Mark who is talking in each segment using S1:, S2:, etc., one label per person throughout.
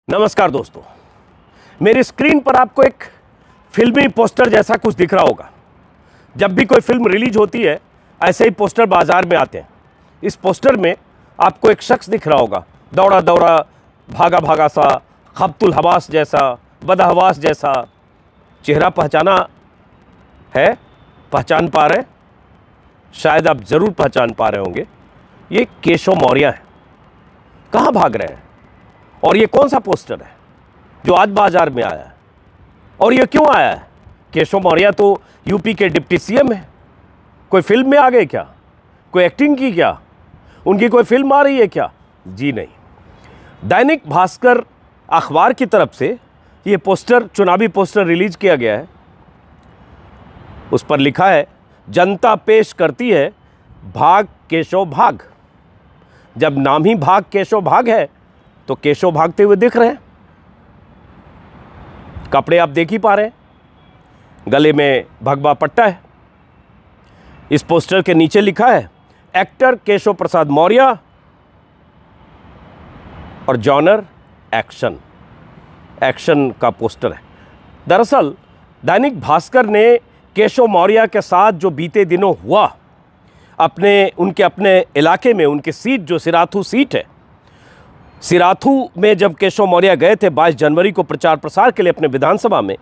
S1: नमस्कार दोस्तों, मेरी स्क्रीन पर आपको एक फिल्मी पोस्टर जैसा कुछ दिख रहा होगा। जब भी कोई फिल्म रिलीज होती है ऐसे ही पोस्टर बाजार में आते हैं। इस पोस्टर में आपको एक शख्स दिख रहा होगा, दौड़ा दौड़ा भागा भागा सा, खब्तुल हवास जैसा, बदहवास जैसा। चेहरा पहचाना है? पहचान पा रहे? शायद आप ज़रूर पहचान पा रहे होंगे। ये केशव मौर्य है। कहाँ भाग रहे हैं? और ये कौन सा पोस्टर है जो आज बाजार में आया है? और ये क्यों आया है? केशव मौर्य तो यूपी के डिप्टी सीएम है। कोई फिल्म में आ गए क्या? कोई एक्टिंग की क्या? उनकी कोई फिल्म आ रही है क्या? जी नहीं। दैनिक भास्कर अखबार की तरफ से ये पोस्टर, चुनावी पोस्टर रिलीज किया गया है। उस पर लिखा है, जनता पेश करती है भाग केशव भाग। जब नाम ही भाग केशव भाग है तो केशव भागते हुए दिख रहे हैं। कपड़े आप देख ही पा रहे हैं, गले में भगवा पट्टा है। इस पोस्टर के नीचे लिखा है, एक्टर केशव प्रसाद मौर्य और जॉनर एक्शन। एक्शन का पोस्टर है। दरअसल दैनिक भास्कर ने केशव मौर्य के साथ जो बीते दिनों हुआ, उनके अपने इलाके में, उनकी सीट जो सिराथू सीट है, सिराथू में जब केशव मौर्य गए थे 22 जनवरी को प्रचार प्रसार के लिए अपने विधानसभा में,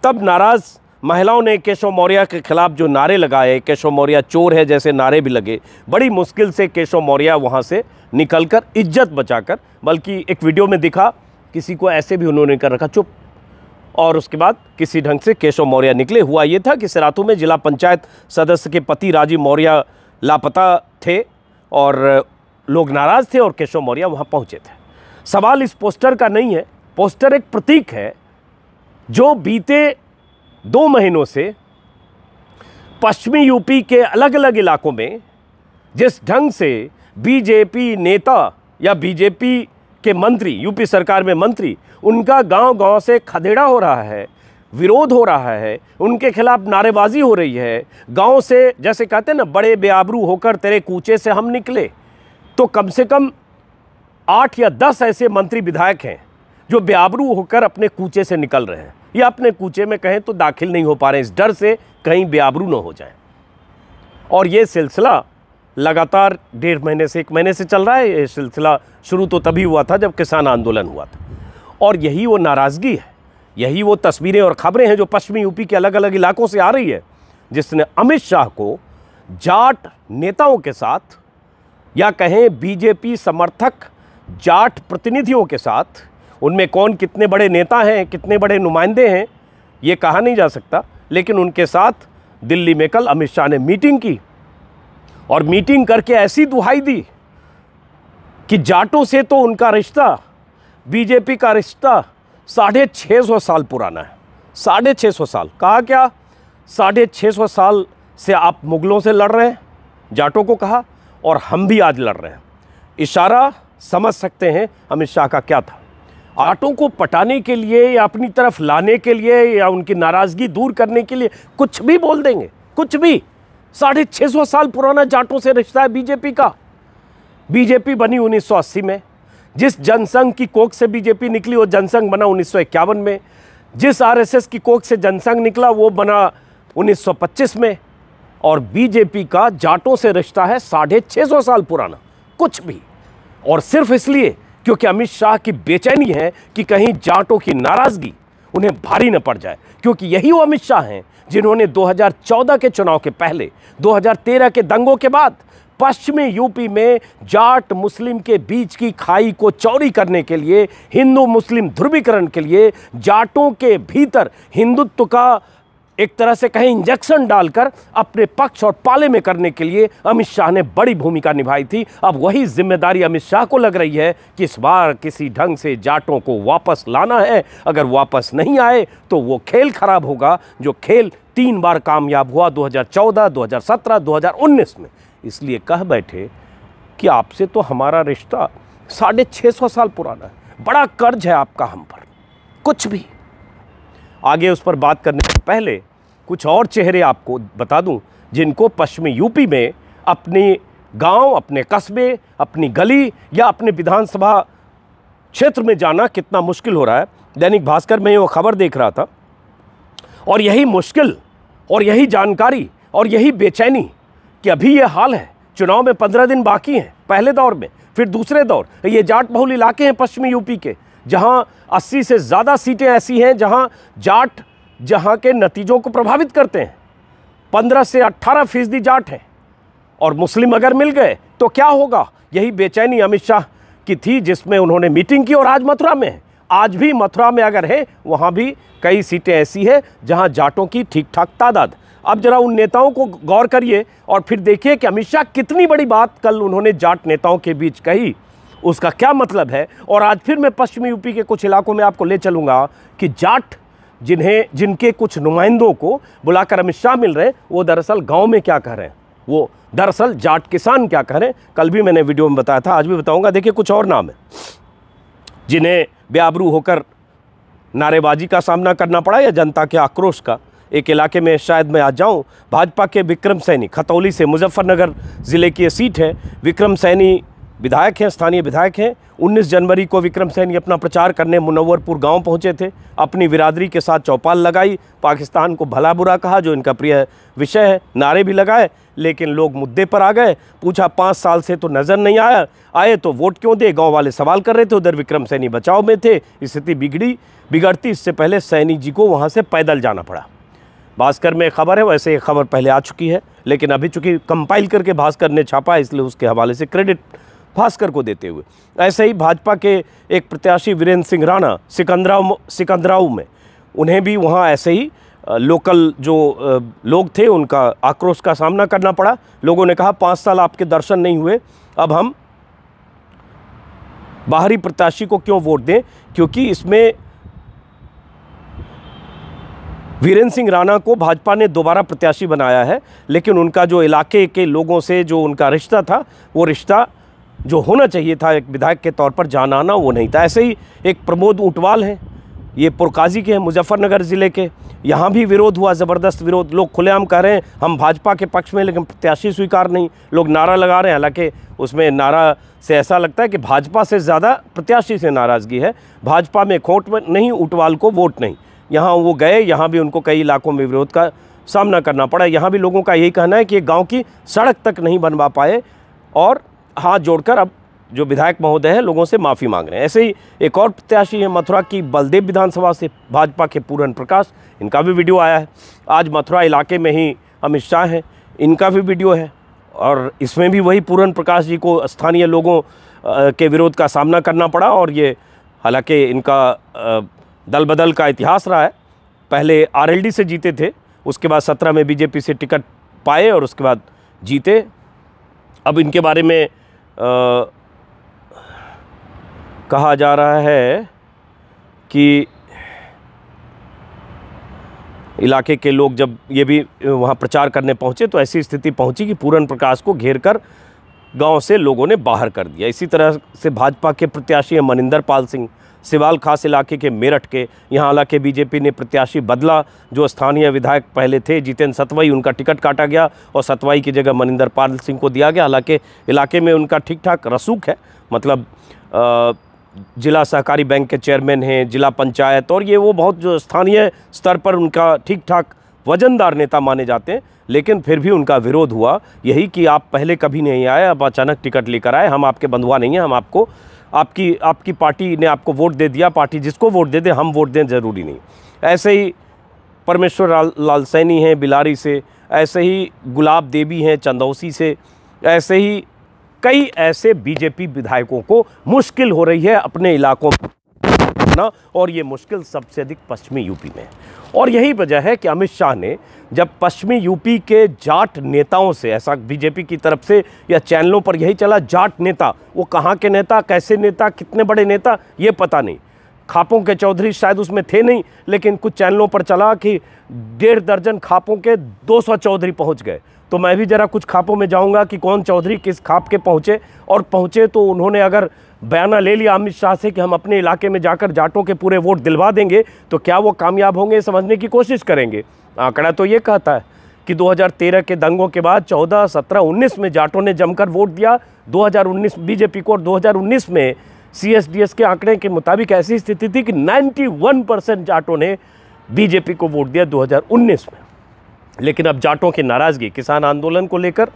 S1: तब नाराज महिलाओं ने केशव मौर्य के खिलाफ जो नारे लगाए, केशव मौर्य चोर है जैसे नारे भी लगे। बड़ी मुश्किल से केशव मौर्य वहां से निकलकर, इज्जत बचाकर, बल्कि एक वीडियो में दिखा किसी को ऐसे भी उन्होंने कर रखा चुप, और उसके बाद किसी ढंग से केशव मौर्य निकले। हुआ ये था कि सिराथू में जिला पंचायत सदस्य के पति राजीव मौर्य लापता थे और लोग नाराज थे और केशव मौर्य वहां पहुंचे थे। सवाल इस पोस्टर का नहीं है। पोस्टर एक प्रतीक है जो बीते 2 महीनों से पश्चिमी यूपी के अलग अलग इलाकों में जिस ढंग से बीजेपी नेता या बीजेपी के मंत्री, यूपी सरकार में मंत्री, उनका गांव-गांव से खदेड़ा हो रहा है, विरोध हो रहा है, उनके खिलाफ नारेबाजी हो रही है। गांव से, जैसे कहते हैं ना, बड़े बेआबरू होकर तेरे कूचे से हम निकले। तो कम से कम 8 या 10 ऐसे मंत्री विधायक हैं जो बेआबरू होकर अपने कूचे से निकल रहे हैं, या अपने कूचे में कहें तो दाखिल नहीं हो पा रहे हैं, इस डर से कहीं बेआबरू न हो जाए। और ये सिलसिला लगातार 1.5 महीने से 1 महीने से चल रहा है। ये सिलसिला शुरू तो तभी हुआ था जब किसान आंदोलन हुआ था। और यही वो नाराज़गी है, यही वो तस्वीरें और खबरें हैं जो पश्चिमी यूपी के अलग अलग इलाकों से आ रही है, जिसने अमित शाह को जाट नेताओं के साथ, या कहें बीजेपी समर्थक जाट प्रतिनिधियों के साथ, उनमें कौन कितने बड़े नेता हैं, कितने बड़े नुमाइंदे हैं, ये कहा नहीं जा सकता, लेकिन उनके साथ दिल्ली में कल अमित शाह ने मीटिंग की और मीटिंग करके ऐसी दुहाई दी कि जाटों से तो उनका रिश्ता, बीजेपी का रिश्ता 650 साल पुराना है। 650 साल कहा क्या? 650 साल से आप मुगलों से लड़ रहे हैं, जाटों को कहा, और हम भी आज लड़ रहे हैं। इशारा समझ सकते हैं अमित शाह का क्या था। जाटों को पटाने के लिए या अपनी तरफ लाने के लिए या उनकी नाराज़गी दूर करने के लिए कुछ भी बोल देंगे, कुछ भी। 650 साल पुराना जाटों से रिश्ता है बीजेपी का। बीजेपी बनी 1980 में। जिस जनसंघ की कोख से बीजेपी निकली वो जनसंघ बना 1951 में। जिस आरएसएस की कोख से जनसंघ निकला वो बना 1925 में। और बीजेपी का जाटों से रिश्ता है 650 साल पुराना, कुछ भी। और सिर्फ इसलिए क्योंकि अमित शाह की बेचैनी है कि कहीं जाटों की नाराज़गी उन्हें भारी न पड़ जाए, क्योंकि यही वो अमित शाह हैं जिन्होंने 2014 के चुनाव के पहले, 2013 के दंगों के बाद पश्चिमी यूपी में जाट मुस्लिम के बीच की खाई को चौड़ी करने के लिए, हिंदू मुस्लिम ध्रुवीकरण के लिए, जाटों के भीतर हिंदुत्व का एक तरह से कहीं इंजेक्शन डालकर अपने पक्ष और पाले में करने के लिए अमित शाह ने बड़ी भूमिका निभाई थी। अब वही जिम्मेदारी अमित शाह को लग रही है कि इस बार किसी ढंग से जाटों को वापस लाना है। अगर वापस नहीं आए तो वो खेल खराब होगा जो खेल 3 बार कामयाब हुआ, 2014, 2017, 2019 में। इसलिए कह बैठे कि आपसे तो हमारा रिश्ता 650 साल पुराना है, बड़ा कर्ज है आपका हम पर। कुछ भी। आगे उस पर बात करने से पहले कुछ और चेहरे आपको बता दूं जिनको पश्चिमी यूपी में अपनी गांव, अपने कस्बे, अपनी गली या अपने विधानसभा क्षेत्र में जाना कितना मुश्किल हो रहा है। दैनिक भास्कर में वो खबर देख रहा था और यही मुश्किल और यही जानकारी और यही बेचैनी कि अभी ये हाल है, चुनाव में 15 दिन बाकी हैं, पहले दौर में, फिर दूसरे दौर। ये जाट बहुल इलाके हैं पश्चिमी यूपी के, जहां 80 से ज़्यादा सीटें ऐसी हैं जहां जाट जहां के नतीजों को प्रभावित करते हैं। 15 से 18% जाट हैं और मुस्लिम अगर मिल गए तो क्या होगा। यही बेचैनी अमित शाह की थी, जिसमें उन्होंने मीटिंग की और आज मथुरा में है। आज भी मथुरा में अगर है, वहाँ भी कई सीटें ऐसी है जहाँ जाटों की ठीक ठाक तादाद। अब जरा उन नेताओं को गौर करिए और फिर देखिए कि अमित शाह कितनी बड़ी बात कल उन्होंने जाट नेताओं के बीच कही, उसका क्या मतलब है। और आज फिर मैं पश्चिमी यूपी के कुछ इलाकों में आपको ले चलूँगा कि जाट जिनके कुछ नुमाइंदों को बुलाकर अमित शाह मिल रहे हैं, वो दरअसल गाँव में क्या कह रहे हैं, वो दरअसल जाट किसान क्या कह रहे हैं। कल भी मैंने वीडियो में बताया था, आज भी बताऊँगा। देखिए कुछ और नाम है जिन्हें बेआबरू होकर नारेबाजी का सामना करना पड़ा या जनता के आक्रोश का। एक इलाके में शायद मैं आज जाऊं, भाजपा के विक्रम सैनी, खतौली से, मुजफ्फरनगर ज़िले की ये सीट है। विक्रम सैनी विधायक हैं, स्थानीय विधायक हैं। 19 जनवरी को विक्रम सैनी अपना प्रचार करने मुनव्वरपुर गांव पहुंचे थे। अपनी बिरादरी के साथ चौपाल लगाई, पाकिस्तान को भला बुरा कहा, जो इनका प्रिय विषय है, नारे भी लगाए, लेकिन लोग मुद्दे पर आ गए। पूछा 5 साल से तो नज़र नहीं आए तो वोट क्यों दे, गांव वाले सवाल कर रहे थे। उधर विक्रम सैनी बचाव में थे। स्थिति बिगड़ती इससे पहले सैनी जी को वहाँ से पैदल जाना पड़ा। भास्कर में खबर है, वैसे ये खबर पहले आ चुकी है, लेकिन अभी चूंकि कंपाइल करके भास्कर ने छापा है, इसलिए उसके हवाले से क्रेडिट भास्कर को देते हुए। ऐसे ही भाजपा के एक प्रत्याशी वीरेंद्र सिंह राणा सिकंदराऊ में, उन्हें भी वहाँ ऐसे ही लोकल जो लोग थे उनका आक्रोश का सामना करना पड़ा। लोगों ने कहा 5 साल आपके दर्शन नहीं हुए, अब हम बाहरी प्रत्याशी को क्यों वोट दें, क्योंकि इसमें वीरेंद्र सिंह राणा को भाजपा ने दोबारा प्रत्याशी बनाया है, लेकिन उनका जो इलाके के लोगों से जो उनका रिश्ता था, वो रिश्ता जो होना चाहिए था एक विधायक के तौर पर जाना आना, वो नहीं था। ऐसे ही एक प्रमोद ऊंटवाल हैं, ये पुरकाजी के हैं, मुजफ्फरनगर ज़िले के। यहाँ भी विरोध हुआ, ज़बरदस्त विरोध। लोग खुलेआम कह रहे हैं हम भाजपा के पक्ष में, लेकिन प्रत्याशी स्वीकार नहीं। लोग नारा लगा रहे हैं, हालांकि उसमें नारा से ऐसा लगता है कि भाजपा से ज़्यादा प्रत्याशी से नाराज़गी है। भाजपा में खोट नहीं, ऊंटवाल को वोट नहीं। यहाँ वो गए, यहाँ भी उनको कई इलाकों में विरोध का सामना करना पड़ा। यहाँ भी लोगों का यही कहना है कि गाँव की सड़क तक नहीं बनवा पाए और हाथ जोड़कर अब जो विधायक महोदय हैं लोगों से माफ़ी मांग रहे हैं। ऐसे ही एक और प्रत्याशी है मथुरा की बलदेव विधानसभा से, भाजपा के पूरन प्रकाश, इनका भी वीडियो आया है। आज मथुरा इलाके में ही अमित शाह हैं, इनका भी वीडियो है और इसमें भी वही पूरन प्रकाश जी को स्थानीय लोगों के विरोध का सामना करना पड़ा। और ये हालांकि इनका दल बदल का इतिहास रहा है। पहले आरएलडी से जीते थे, उसके बाद 17 में बीजेपी से टिकट पाए और उसके बाद जीते। अब इनके बारे में कहा जा रहा है कि इलाके के लोग जब ये भी वहाँ प्रचार करने पहुँचे तो ऐसी स्थिति पहुँची कि पूरन प्रकाश को घेरकर गांव से लोगों ने बाहर कर दिया। इसी तरह से भाजपा के प्रत्याशी हैं मनिंदर पाल सिंह, सिवाल खास इलाके के मेरठ के। यहाँ हालांकि बीजेपी ने प्रत्याशी बदला, जो स्थानीय विधायक पहले थे जितेंद्र सतवई, उनका टिकट काटा गया और सतवई की जगह मनिंदर पाल सिंह को दिया गया। हालांकि इलाके में उनका ठीक ठाक रसूख है, मतलब जिला सहकारी बैंक के चेयरमैन हैं, जिला पंचायत, और ये वो बहुत जो स्थानीय स्तर पर उनका ठीक ठाक वजनदार नेता माने जाते हैं। लेकिन फिर भी उनका विरोध हुआ, यही कि आप पहले कभी नहीं आए, अब अचानक टिकट लेकर आए, हम आपके बंधुआ नहीं हैं, हम आपको आपकी पार्टी ने आपको वोट दे दिया, पार्टी जिसको वोट दे दे, हम वोट दें ज़रूरी नहीं। ऐसे ही परमेश्वर लाल सैनी हैं बिलारी से, ऐसे ही गुलाब देवी हैं चंदौसी से, ऐसे ही कई ऐसे बीजेपी विधायकों को मुश्किल हो रही है अपने इलाकों में, और ये मुश्किल सबसे अधिक पश्चिमी यूपी में है। और यही वजह है कि अमित शाह ने जब पश्चिमी यूपी के जाट नेताओं से, ऐसा बीजेपी की तरफ से या चैनलों पर यही चला, जाट नेता, वो कहाँ के नेता, कैसे नेता, कितने बड़े नेता, ये पता नहीं। खापों के चौधरी शायद उसमें थे नहीं, लेकिन कुछ चैनलों पर चला कि 1.5 दर्जन खापों के 200 चौधरी पहुँच गए। तो मैं भी ज़रा कुछ खापों में जाऊंगा कि कौन चौधरी किस खाप के पहुँचे, और पहुँचे तो उन्होंने अगर बयाना ले लिया अमित शाह से कि हम अपने इलाके में जाकर जाटों के पूरे वोट दिलवा देंगे, तो क्या वो कामयाब होंगे, समझने की कोशिश करेंगे। आंकड़ा तो ये कहता है कि 2013 के दंगों के बाद 14, 17, 19 में जाटों ने जमकर वोट दिया 2019 बीजेपी को, और 2019 में CSDS के आंकड़े के मुताबिक ऐसी स्थिति थी कि 91% जाटों ने बीजेपी को वोट दिया 2019 में। लेकिन अब जाटों की नाराज़गी किसान आंदोलन को लेकर,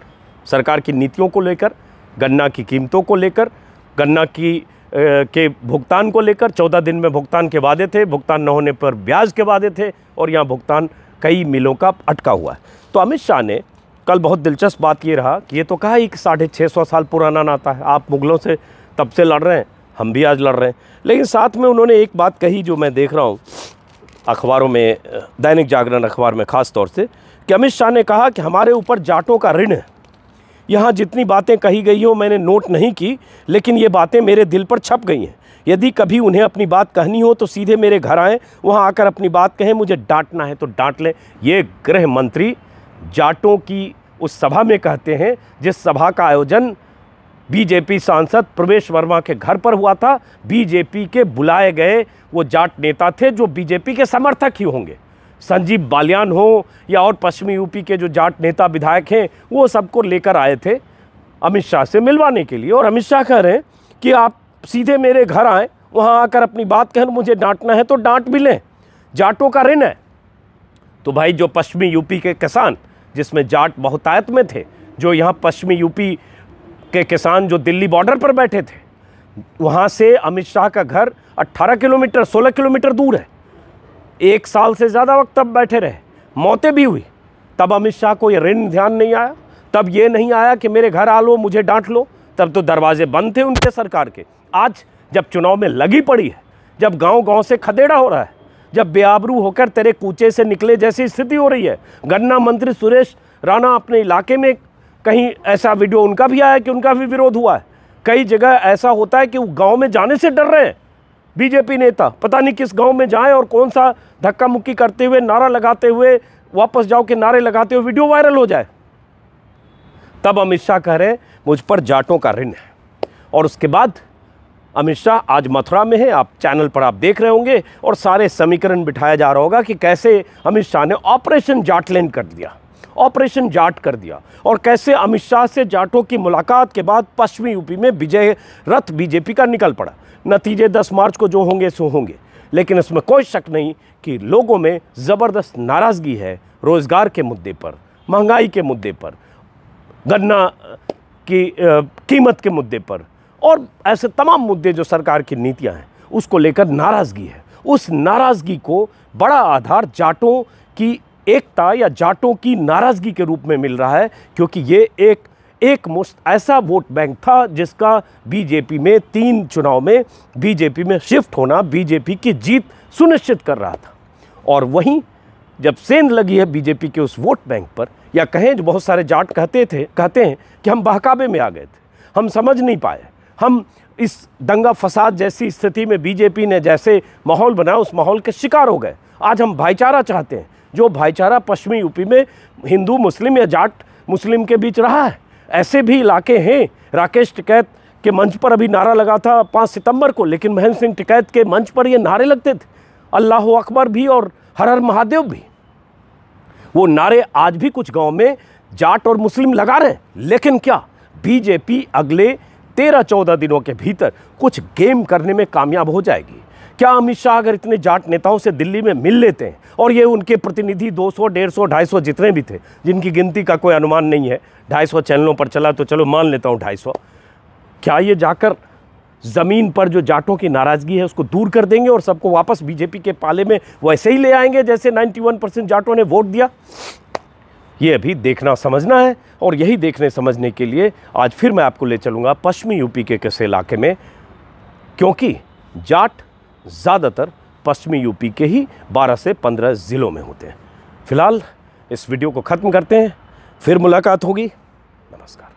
S1: सरकार की नीतियों को लेकर, गन्ना की कीमतों को लेकर, गन्ना के भुगतान को लेकर, 14 दिन में भुगतान के वादे थे, भुगतान न होने पर ब्याज के वादे थे, और यहाँ भुगतान कई मिलों का अटका हुआ है। तो अमित शाह ने कल बहुत दिलचस्प बात ये रहा कि ये तो कहा ही कि 650 साल पुराना नाता है, आप मुगलों से तब से लड़ रहे हैं, हम भी आज लड़ रहे हैं। लेकिन साथ में उन्होंने एक बात कही जो मैं देख रहा हूँ अखबारों में, दैनिक जागरण अखबार में ख़ास तौर से, कि अमित शाह ने कहा कि हमारे ऊपर जाटों का ऋण है। यहाँ जितनी बातें कही गई हो मैंने नोट नहीं की, लेकिन ये बातें मेरे दिल पर छप गई हैं। यदि कभी उन्हें अपनी बात कहनी हो तो सीधे मेरे घर आएँ, वहाँ आकर अपनी बात कहें, मुझे डांटना है तो डांट लें। ये गृह मंत्री जाटों की उस सभा में कहते हैं जिस सभा का आयोजन बीजेपी सांसद प्रवेश वर्मा के घर पर हुआ था। बीजेपी के बुलाए गए वो जाट नेता थे जो बीजेपी के समर्थक ही होंगे, संजीव बालियान हो या और पश्चिमी यूपी के जो जाट नेता विधायक हैं, वो सबको लेकर आए थे अमित शाह से मिलवाने के लिए। और अमित शाह कह रहे हैं कि आप सीधे मेरे घर आएँ, वहाँ आकर अपनी बात कहें, मुझे डांटना है तो डांट भी लें, जाटों का ऋण है। तो भाई जो पश्चिमी यूपी के किसान, जिसमें जाट बहुतायत में थे, जो यहाँ पश्चिमी यूपी के किसान जो दिल्ली बॉर्डर पर बैठे थे, वहाँ से अमित शाह का घर 18 किलोमीटर 16 किलोमीटर दूर है। 1 साल से ज़्यादा वक्त तब बैठे रहे, मौतें भी हुई, तब अमित शाह को ये ऋण ध्यान नहीं आया, तब ये नहीं आया कि मेरे घर आ लो, मुझे डांट लो। तब तो दरवाजे बंद थे उनके सरकार के। आज जब चुनाव में लगी पड़ी है, जब गांव-गांव से खदेड़ा हो रहा है, जब बेआबरू होकर तेरे कूचे से निकले जैसी स्थिति हो रही है, गन्ना मंत्री सुरेश राणा अपने इलाके में, कहीं ऐसा वीडियो उनका भी आया कि उनका भी विरोध हुआ है। कई जगह ऐसा होता है कि वो गाँव में जाने से डर रहे हैं बीजेपी नेता, पता नहीं किस गांव में जाएं और कौन सा धक्का मुक्की करते हुए, नारा लगाते हुए, वापस जाओ के नारे लगाते हुए वीडियो वायरल हो जाए। तब अमित शाह कह रहे हैं मुझ पर जाटों का ऋण है। और उसके बाद अमित शाह आज मथुरा में है, आप चैनल पर आप देख रहे होंगे, और सारे समीकरण बिठाया जा रहा होगा कि कैसे अमित शाह ने ऑपरेशन जाटलैंड कर दिया, ऑपरेशन जाट कर दिया, और कैसे अमित शाह से जाटों की मुलाकात के बाद पश्चिमी यूपी में विजय रथ बीजेपी का निकल पड़ा। नतीजे 10 मार्च को जो होंगे सो होंगे, लेकिन इसमें कोई शक नहीं कि लोगों में ज़बरदस्त नाराज़गी है रोज़गार के मुद्दे पर, महंगाई के मुद्दे पर, गन्ना की कीमत के मुद्दे पर, और ऐसे तमाम मुद्दे जो सरकार की नीतियां हैं उसको लेकर नाराज़गी है। उस नाराज़गी को बड़ा आधार जाटों की एकता या जाटों की नाराज़गी के रूप में मिल रहा है, क्योंकि ये एक मुश्त ऐसा वोट बैंक था जिसका बीजेपी में 3 चुनाव में बीजेपी में शिफ्ट होना बीजेपी की जीत सुनिश्चित कर रहा था। और वहीं जब सेंध लगी है बीजेपी के उस वोट बैंक पर, या कहें जो बहुत सारे जाट कहते हैं कि हम बहकावे में आ गए थे, हम समझ नहीं पाए, हम इस दंगा फसाद जैसी स्थिति में बीजेपी ने जैसे माहौल बनाया उस माहौल के शिकार हो गए। आज हम भाईचारा चाहते हैं, जो भाईचारा पश्चिमी यूपी में हिंदू मुस्लिम या जाट मुस्लिम के बीच रहा है। ऐसे भी इलाके हैं, राकेश टिकैत के मंच पर अभी नारा लगा था 5 सितंबर को, लेकिन महेंद्र सिंह टिकैत के मंच पर ये नारे लगते थे, अल्लाह अकबर भी और हर हर महादेव भी। वो नारे आज भी कुछ गांव में जाट और मुस्लिम लगा रहे हैं। लेकिन क्या बीजेपी अगले 13-14 दिनों के भीतर कुछ गेम करने में कामयाब हो जाएगी? क्या अमित शाह अगर इतने जाट नेताओं से दिल्ली में मिल लेते हैं, और ये उनके प्रतिनिधि 200, 150, 250 जितने भी थे, जिनकी गिनती का कोई अनुमान नहीं है, 250 चैनलों पर चला तो चलो मान लेता हूँ 250, क्या ये जाकर ज़मीन पर जो जाटों की नाराज़गी है उसको दूर कर देंगे और सबको वापस बीजेपी के पाले में वैसे ही ले आएंगे जैसे 91% जाटों ने वोट दिया? ये अभी देखना समझना है। और यही देखने समझने के लिए आज फिर मैं आपको ले चलूँगा पश्चिमी यूपी के किस इलाके में, क्योंकि जाट ज़्यादातर पश्चिमी यूपी के ही 12 से 15 ज़िलों में होते हैं। फिलहाल इस वीडियो को ख़त्म करते हैं, फिर मुलाकात होगी। नमस्कार।